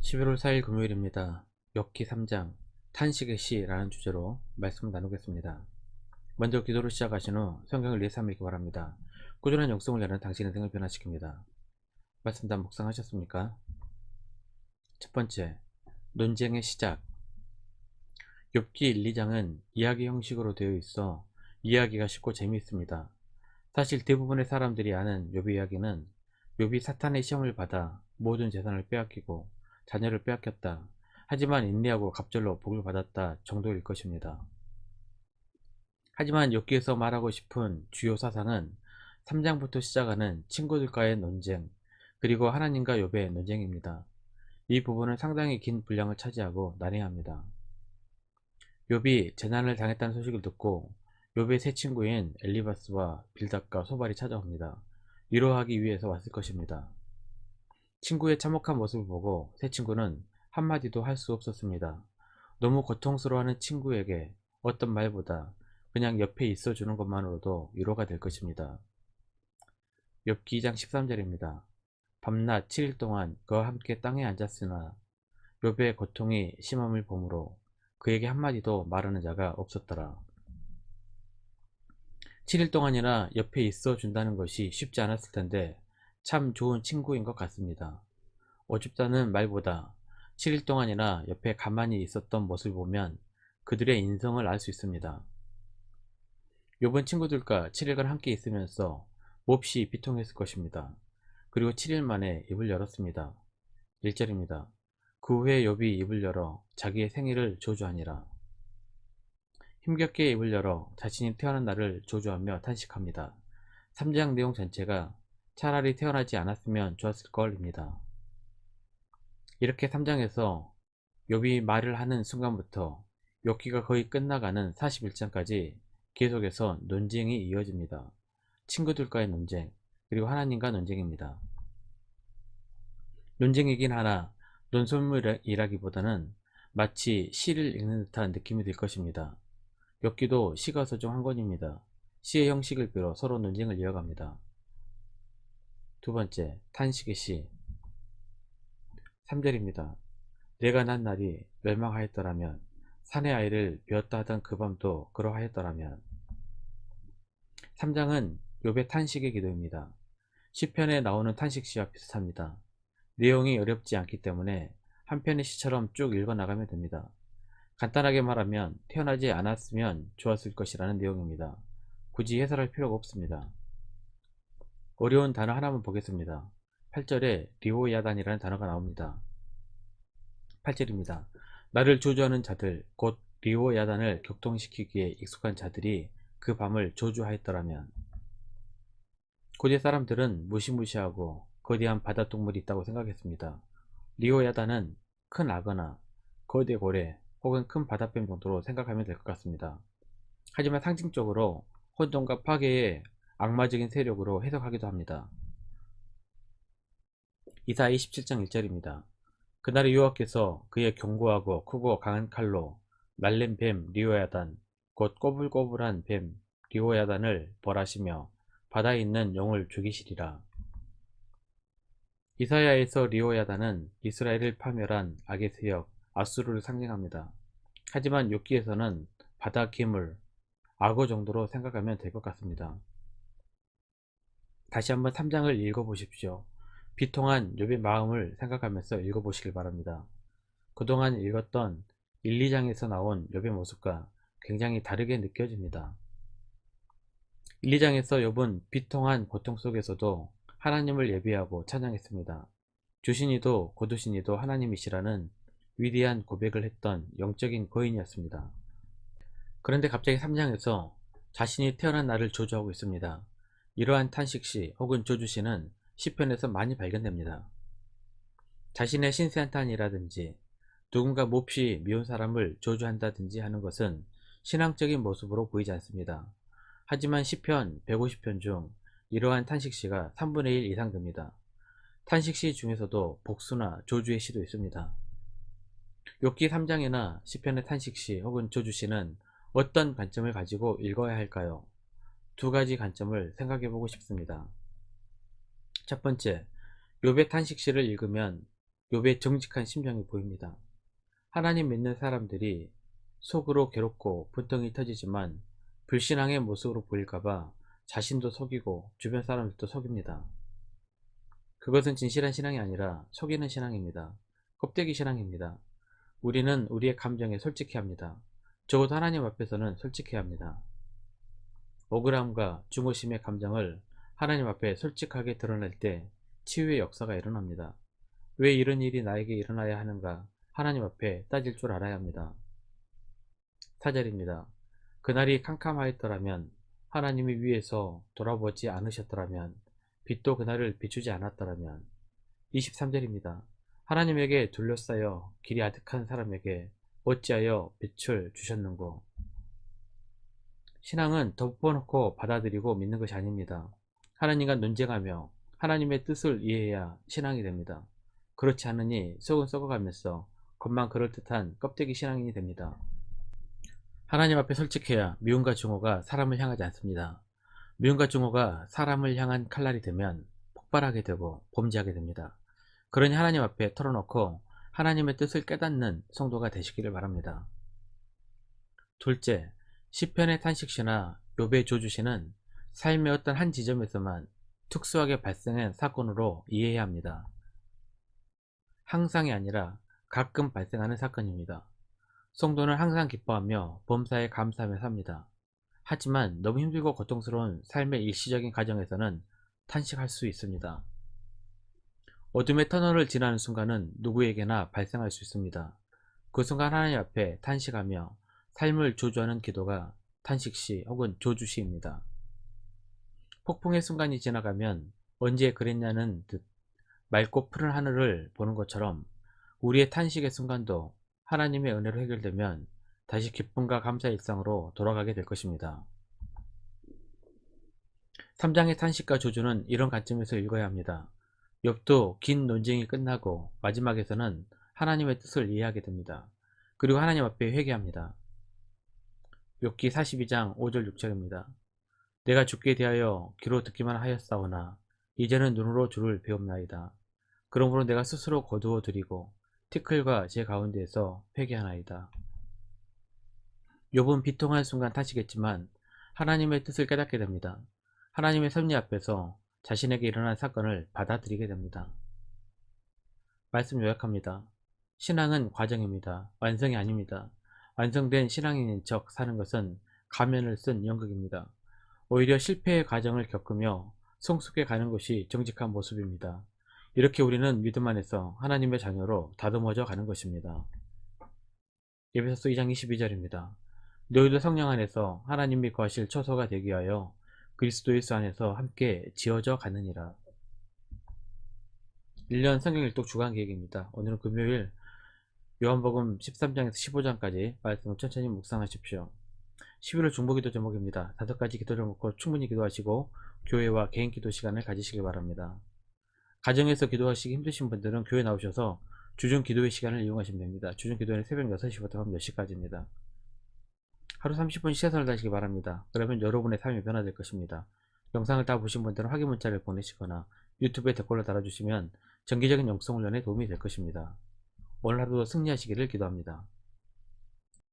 11월 4일 금요일입니다. 욥기 3장 탄식의 시라는 주제로 말씀 나누겠습니다. 먼저 기도를 시작하신 후 성경을 예삼일기 바랍니다. 꾸준한 영성을 위하는 당신의 인생을 변화시킵니다. 말씀 다 묵상하셨습니까? 첫 번째, 논쟁의 시작. 욥기 1, 2장은 이야기 형식으로 되어 있어 이해하기가 쉽고 재미있습니다. 사실 대부분의 사람들이 아는 욥의 이야기는 욥이 사탄의 시험을 받아 모든 재산을 빼앗기고 자녀를 빼앗겼다. 하지만 인내하고 갑절로 복을 받았다 정도일 것입니다. 하지만 욥기에서 말하고 싶은 주요 사상은 3장부터 시작하는 친구들과의 논쟁, 그리고 하나님과 욥의 논쟁입니다. 이 부분은 상당히 긴 분량을 차지하고 난해합니다. 욥이 재난을 당했다는 소식을 듣고 욥의 세 친구인 엘리바스와 빌닷과 소발이 찾아옵니다. 위로하기 위해서 왔을 것입니다. 친구의 참혹한 모습을 보고 세 친구는 한마디도 할 수 없었습니다. 너무 고통스러워하는 친구에게 어떤 말보다 그냥 옆에 있어주는 것만으로도 위로가 될 것입니다. 욥기 2장 13절입니다. 밤낮 7일 동안 그와 함께 땅에 앉았으나 욥의 고통이 심함을 보므로 그에게 한마디도 말하는 자가 없었더라. 7일 동안이나 옆에 있어 준다는 것이 쉽지 않았을 텐데 참 좋은 친구인 것 같습니다. 어줍다는 말보다 7일 동안이나 옆에 가만히 있었던 모습을 보면 그들의 인성을 알 수 있습니다. 욥은 친구들과 7일간 함께 있으면서 몹시 비통했을 것입니다. 그리고 7일 만에 입을 열었습니다. 1절입니다. 그 후에 욥이 입을 열어 자기의 생일을 조주하니라. 힘겹게 입을 열어 자신이 태어난 날을 조주하며 탄식합니다. 3장 내용 전체가 차라리 태어나지 않았으면 좋았을 걸입니다. 이렇게 3장에서 욥이 말을 하는 순간부터 욥기가 거의 끝나가는 41장까지 계속해서 논쟁이 이어집니다. 친구들과의 논쟁, 그리고 하나님과 논쟁입니다. 논쟁이긴 하나 논설문이라기보다는 마치 시를 읽는 듯한 느낌이 들 것입니다. 욥기도 시가서 중 한 권입니다. 시의 형식을 빌어 서로 논쟁을 이어갑니다. 두 번째, 탄식의 시. 3절입니다. 내가 난 날이 멸망하였더라면, 산의 아이를 베었다 하던 그 밤도 그러하였더라면. 3장은 욥의 탄식의 기도입니다. 시편에 나오는 탄식시와 비슷합니다. 내용이 어렵지 않기 때문에 한 편의 시처럼 쭉 읽어나가면 됩니다. 간단하게 말하면 태어나지 않았으면 좋았을 것이라는 내용입니다. 굳이 해설할 필요가 없습니다. 어려운 단어 하나만 보겠습니다. 8절에 리호야단이라는 단어가 나옵니다. 8절입니다. 나를 조주하는 자들, 곧 리호야단을 격동시키기에 익숙한 자들이 그 밤을 조주하였더라면. 고대 사람들은 무시무시하고 거대한 바다동물이 있다고 생각했습니다. 리호야단은 큰 악어나 거대 고래 혹은 큰 바다뱀 정도로 생각하면 될 것 같습니다. 하지만 상징적으로 혼돈과 파괴의 악마적인 세력으로 해석하기도 합니다. 이사야 27장 1절입니다. 그날에 여호와께서 그의 견고하고 크고 강한 칼로 날랜 뱀 리호야단 곧 꼬불꼬불한 뱀 리호야단을 벌하시며 바다에 있는 용을 죽이시리라. 이사야에서 리호야단은 이스라엘을 파멸한 악의 세력 아수르를 상징합니다. 하지만 욥기에서는 바다 괴물, 악어 정도로 생각하면 될 것 같습니다. 다시 한번 3장을 읽어보십시오. 비통한 욥의 마음을 생각하면서 읽어보시길 바랍니다. 그동안 읽었던 1, 2장에서 나온 욥의 모습과 굉장히 다르게 느껴집니다. 1, 2장에서 욥은 비통한 고통 속에서도 하나님을 예비하고 찬양했습니다. 주신이도 거두신이도 하나님이시라는 위대한 고백을 했던 영적인 거인이었습니다. 그런데 갑자기 3장에서 자신이 태어난 날을 조주하고 있습니다. 이러한 탄식시 혹은 조주시는 시편에서 많이 발견됩니다. 자신의 신세한탄이라든지 누군가 몹시 미운 사람을 조주한다든지 하는 것은 신앙적인 모습으로 보이지 않습니다. 하지만 시편 150편 중 이러한 탄식시가 3분의 1 이상 됩니다. 탄식시 중에서도 복수나 조주의 시도 있습니다. 욥기 3장이나 시편의 탄식시 혹은 조주시는 어떤 관점을 가지고 읽어야 할까요? 두 가지 관점을 생각해 보고 싶습니다. 첫 번째, 욥의 탄식시를 읽으면 욥의 정직한 심정이 보입니다. 하나님 믿는 사람들이 속으로 괴롭고 분통이 터지지만 불신앙의 모습으로 보일까봐 자신도 속이고 주변 사람들도 속입니다. 그것은 진실한 신앙이 아니라 속이는 신앙입니다. 껍데기 신앙입니다. 우리는 우리의 감정에 솔직해야 합니다. 적어도 하나님 앞에서는 솔직해야 합니다. 억울함과 중후심의 감정을 하나님 앞에 솔직하게 드러낼 때 치유의 역사가 일어납니다. 왜 이런 일이 나에게 일어나야 하는가 하나님 앞에 따질 줄 알아야 합니다. 4절입니다. 그날이 캄캄하였더라면, 하나님이 위에서 돌아보지 않으셨더라면, 빛도 그날을 비추지 않았더라면. 23절입니다. 하나님에게 둘러싸여 길이 아득한 사람에게 어찌하여 빛을 주셨는고. 신앙은 덮어놓고 받아들이고 믿는 것이 아닙니다. 하나님과 논쟁하며 하나님의 뜻을 이해해야 신앙이 됩니다. 그렇지 않으니 속은 썩어가면서 겉만 그럴듯한 껍데기 신앙인이 됩니다. 하나님 앞에 솔직해야 미움과 증오가 사람을 향하지 않습니다. 미움과 증오가 사람을 향한 칼날이 되면 폭발하게 되고 범죄하게 됩니다. 그러니 하나님 앞에 털어놓고 하나님의 뜻을 깨닫는 성도가 되시기를 바랍니다. 둘째, 시편의 탄식시나 욥의 조주시는 삶의 어떤 한 지점에서만 특수하게 발생한 사건으로 이해해야 합니다. 항상이 아니라 가끔 발생하는 사건입니다. 성도는 항상 기뻐하며 범사에 감사하며 삽니다. 하지만 너무 힘들고 고통스러운 삶의 일시적인 과정에서는 탄식할 수 있습니다. 어둠의 터널을 지나는 순간은 누구에게나 발생할 수 있습니다. 그 순간 하나님 앞에 탄식하며 삶을 조주하는 기도가 탄식시 혹은 조주시입니다. 폭풍의 순간이 지나가면 언제 그랬냐는 듯 맑고 푸른 하늘을 보는 것처럼 우리의 탄식의 순간도 하나님의 은혜로 해결되면 다시 기쁨과 감사의 일상으로 돌아가게 될 것입니다. 3장의 탄식과 조주는 이런 관점에서 읽어야 합니다. 욥도 긴 논쟁이 끝나고 마지막에서는 하나님의 뜻을 이해하게 됩니다. 그리고 하나님 앞에 회개합니다. 욥기 42장 5절 6절입니다. 내가 주께 대하여 귀로 듣기만 하였사오나 이제는 눈으로 주를 배웁나이다. 그러므로 내가 스스로 거두어 드리고 티끌과 제 가운데에서 회개하나이다. 욥은 비통한 순간 탄식했지만 하나님의 뜻을 깨닫게 됩니다. 하나님의 섭리 앞에서 자신에게 일어난 사건을 받아들이게 됩니다. 말씀 요약합니다. 신앙은 과정입니다. 완성이 아닙니다. 완성된 신앙인인 척 사는 것은 가면을 쓴 연극입니다. 오히려 실패의 과정을 겪으며 성숙해 가는 것이 정직한 모습입니다. 이렇게 우리는 믿음 안에서 하나님의 자녀로 다듬어져 가는 것입니다. 에베소서 2장 22절입니다. 너희도 성령 안에서 하나님이 거하실 처소가 되기 위하여 그리스도 예수 안에서 함께 지어져 가느니라. 1년 성경 일독 주간 계획입니다. 오늘은 금요일 요한복음 13장에서 15장까지 말씀을 천천히 묵상하십시오. 11월 중보기도 제목입니다. 5가지 기도를 먹고 충분히 기도하시고 교회와 개인 기도 시간을 가지시기 바랍니다. 가정에서 기도하시기 힘드신 분들은 교회 나오셔서 주중 기도의 시간을 이용하시면 됩니다. 주중 기도는 새벽 6시부터 밤 10시까지입니다. 하루 30분 시간을 다시기 바랍니다. 그러면 여러분의 삶이 변화될 것입니다. 영상을 다 보신 분들은 확인 문자를 보내시거나 유튜브에 댓글로 달아주시면 정기적인 영성훈련에 도움이 될 것입니다. 오늘 하루도 승리하시기를 기도합니다.